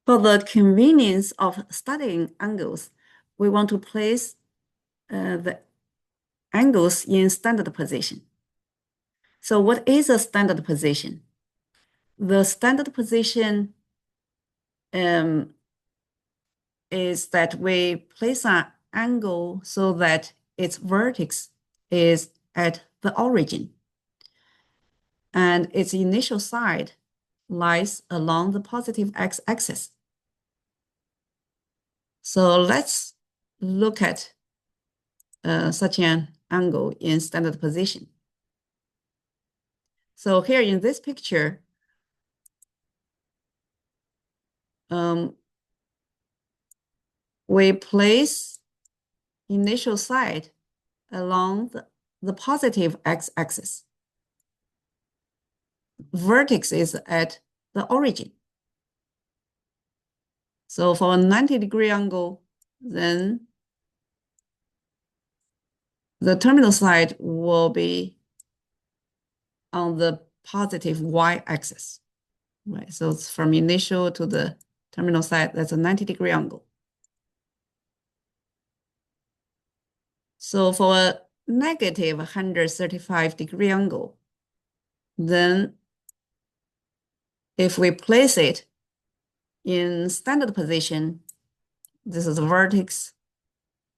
For the convenience of studying angles, we want to place the angles in standard position. So what is a standard position? The standard position is that we place an angle so that its vertex is at the origin and its initial side lies along the positive x-axis. So let's look at such an angle in standard position. So here in this picture, we place initial side along the positive x-axis. Vertex is at the origin. So for a 90-degree angle, then the terminal side will be on the positive y-axis, right? So it's from initial to the terminal side, that's a 90-degree angle. So for a negative 135-degree angle, then if we place it in standard position, this is the vertex,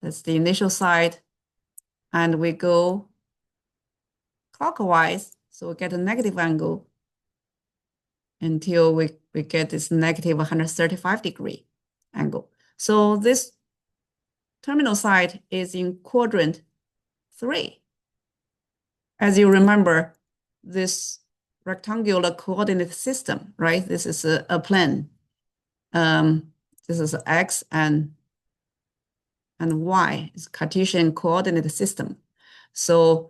that's the initial side, and we go clockwise, so we get a negative angle until we get this negative 135-degree angle. So this terminal side is in quadrant 3. As you remember, this rectangular coordinate system, right? This is a plane. This is x and y, is Cartesian coordinate system. So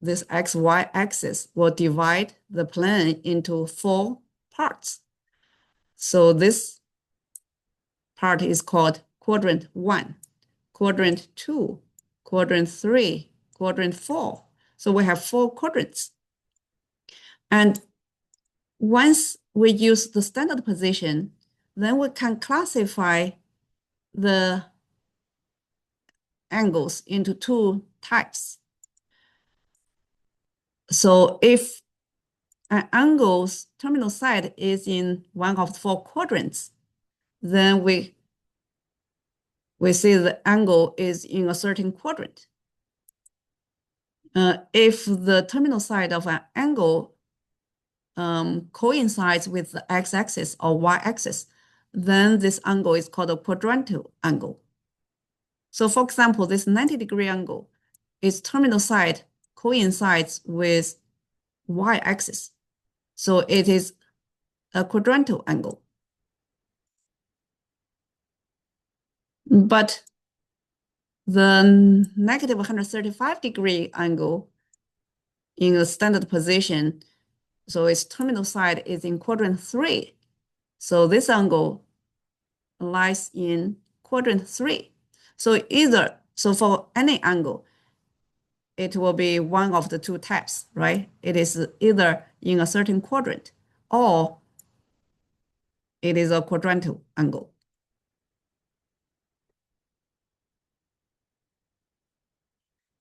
this x-y axis will divide the plane into 4 parts. So this part is called quadrant 1, quadrant 2, quadrant 3, quadrant 4. So we have 4 quadrants. And once we use the standard position, then we can classify the angles into 2 types. So if an angle's terminal side is in one of the 4 quadrants, then we say the angle is in a certain quadrant. If the terminal side of an angle coincides with the x-axis or y-axis, then this angle is called a quadrantal angle. So for example, this 90-degree angle, its terminal side coincides with y-axis. So it is a quadrantal angle. But the negative 135-degree angle in a standard position, so its terminal side is in quadrant 3. So this angle lies in quadrant 3. So for any angle, it will be one of the 2 types, right? It is either in a certain quadrant or it is a quadrantal angle.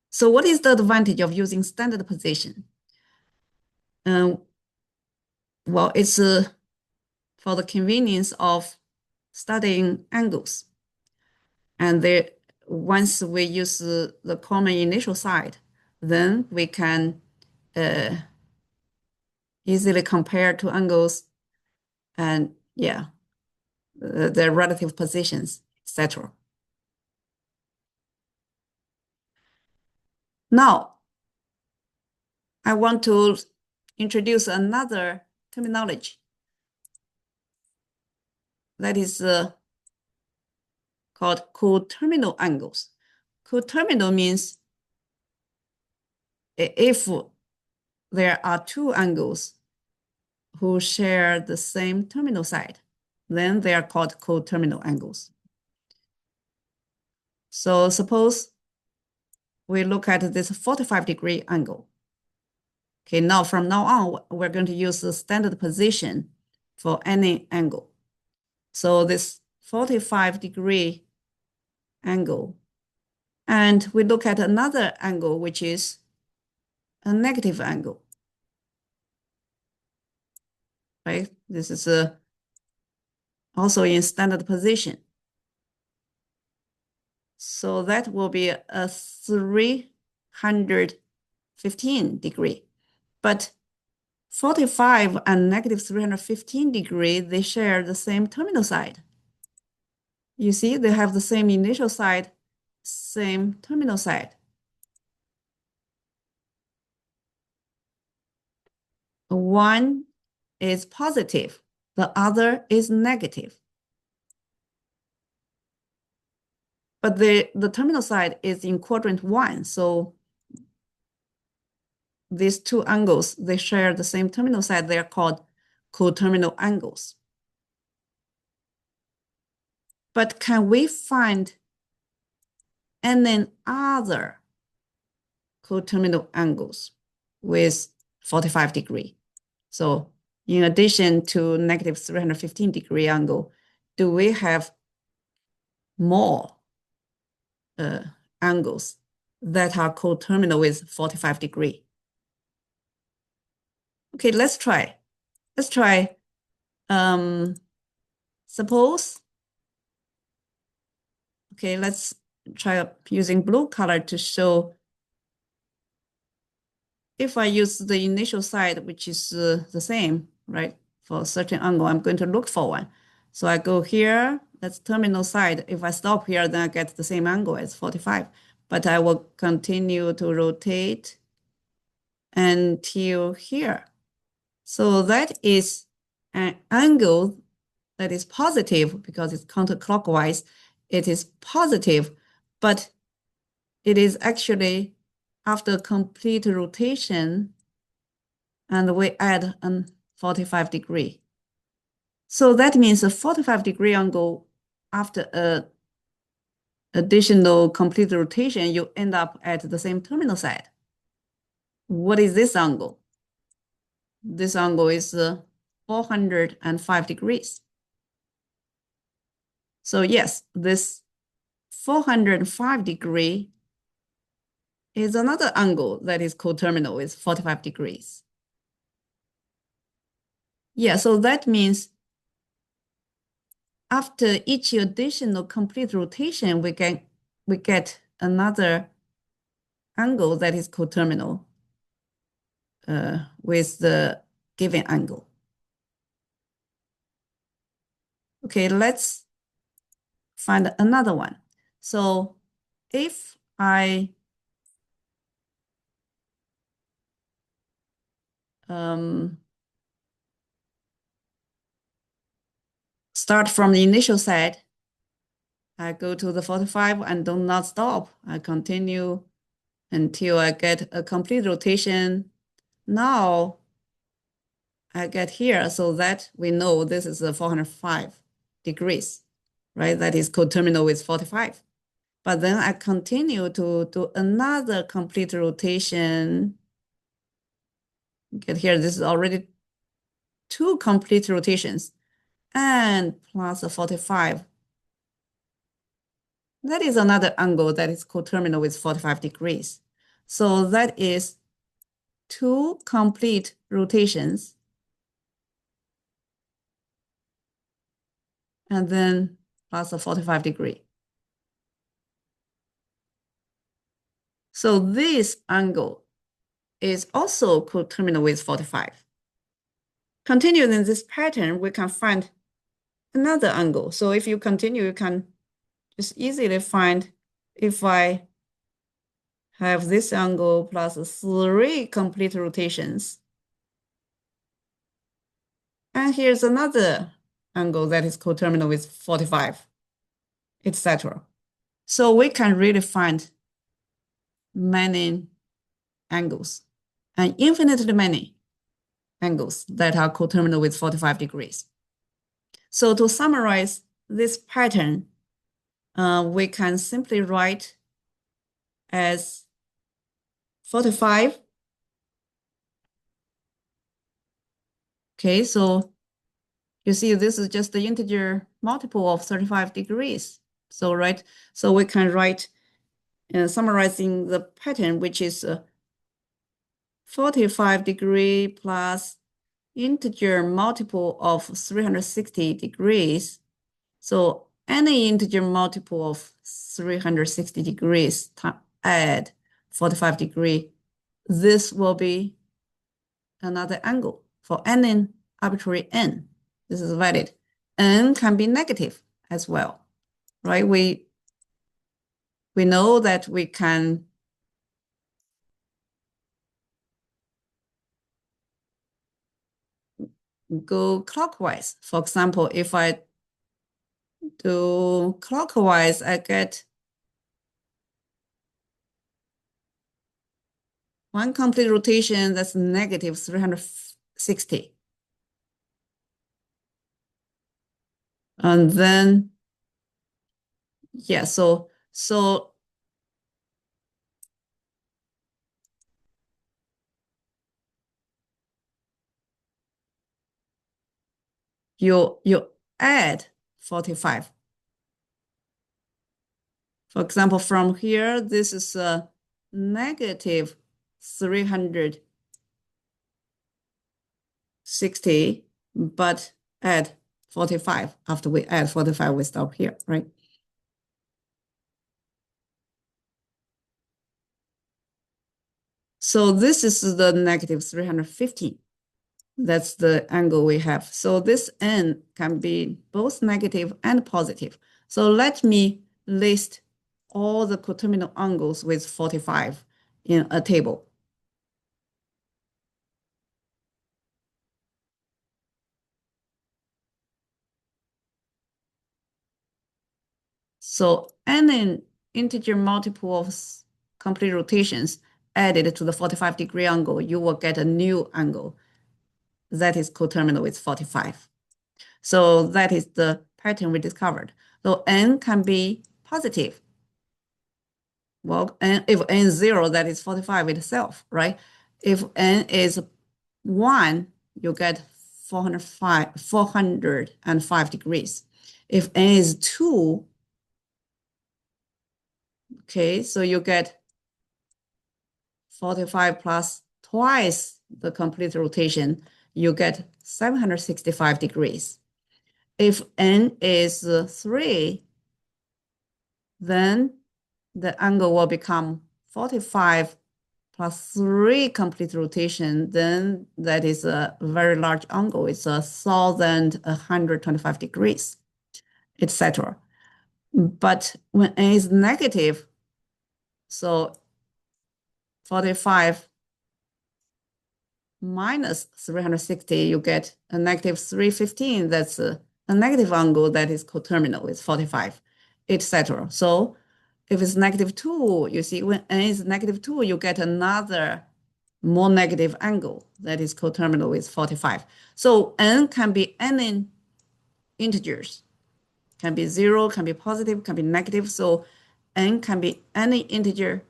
So what is the advantage of using standard position? Well, it's for the convenience of studying angles. And once we use the common initial side, then we can easily compare 2 angles and their relative positions, etc. Now, I want to introduce another terminology that is called coterminal angles. Coterminal means if there are 2 angles who share the same terminal side, then they are called coterminal angles. So suppose we look at this 45-degree angle. Okay, now from now on, we're going to use the standard position for any angle. So this 45-degree angle. And we look at another angle, which is a negative angle, right? This is also in standard position. So that will be a 315 degree. But 45 and negative 315 degree, they share the same terminal side. You see, they have the same initial side, same terminal side. One is positive, the other is negative. But the terminal side is in quadrant 1, so these two angles, they share the same terminal side. They are called coterminal angles. But can we find any other coterminal angles with 45 degree? So in addition to negative 315 degree angle, do we have more angles that are coterminal with 45 degree? Okay, let's try. Let's try. Suppose, okay, let's try using blue color to show if I use the initial side, which is the same, right? For a certain angle, I'm going to look for one. So I go here, that's terminal side. If I stop here, then I get the same angle as 45. But I will continue to rotate until here. So that is an angle that is positive because it's counterclockwise. It is positive, but it is actually after complete rotation, and we add a 45 degree. So that means a 45 degree angle after a additional complete rotation, you end up at the same terminal side. What is this angle? This angle is 405 degrees. So yes, this 405 degree is another angle that is coterminal with 45 degrees. Yeah, so that means after each additional complete rotation, we get another angle that is coterminal with the given angle. Okay, let's find another one. So if I start from the initial side, I go to the 45 and do not stop. I continue until I get a complete rotation. Now I get here so that we know this is a 405 degrees, right? That is coterminal with 45. But then I continue to do another complete rotation. Get here, this is already two complete rotations and plus a 45. That is another angle that is coterminal with 45 degrees. So that is two complete rotations and then plus a 45 degree. So this angle is also coterminal with 45. Continuing in this pattern, we can find another angle. So if you continue, you can just easily find if I have this angle plus three complete rotations. And here's another angle that is coterminal with 45, etc. So we can really find many angles and infinitely many angles that are coterminal with 45 degrees. So to summarize this pattern, we can simply write as 45. Okay, so You see, this is just the integer multiple of 35 degrees. So, right, so we can write, summarizing the pattern, which is 45 degree plus integer multiple of 360 degrees. So any integer multiple of 360 degrees add 45 degree, this will be another angle for any arbitrary n. This is valid. N can be negative as well, right? We know that we can go clockwise. For example, if I do clockwise, I get one complete rotation that's negative 360. And then, yeah, so you add 45. For example, from here, this is a negative 360, but add 45. After we add 45, we stop here, right? So this is the negative 350. That's the angle we have. So this n can be both negative and positive. So let me list all the coterminal angles with 45 in a table. So any integer multiple of complete rotations added to the 45 degree angle, you will get a new angle that is coterminal with 45. So that is the pattern we discovered. So n can be positive. Well, if n is 0, that is 45 itself, right? If n is 1, you get 405 degrees. If n is 2, okay, so you get 45 plus twice the complete rotation, you get 765 degrees. If n is 3, then the angle will become 45 plus 3 complete rotation, then that is a very large angle. It's 1,125 degrees, etc. But when n is negative, so 45 minus 360, you get a negative 315. That's a negative angle that is coterminal with 45, etc. So if it's negative 2, you see when n is negative 2, you get another more negative angle that is coterminal with 45. So n can be any integers, can be 0, can be positive, can be negative. So n can be any integer.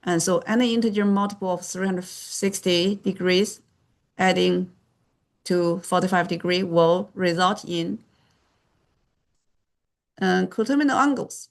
And so any integer multiple of 360 degrees adding to 45 degree will result in coterminal angles.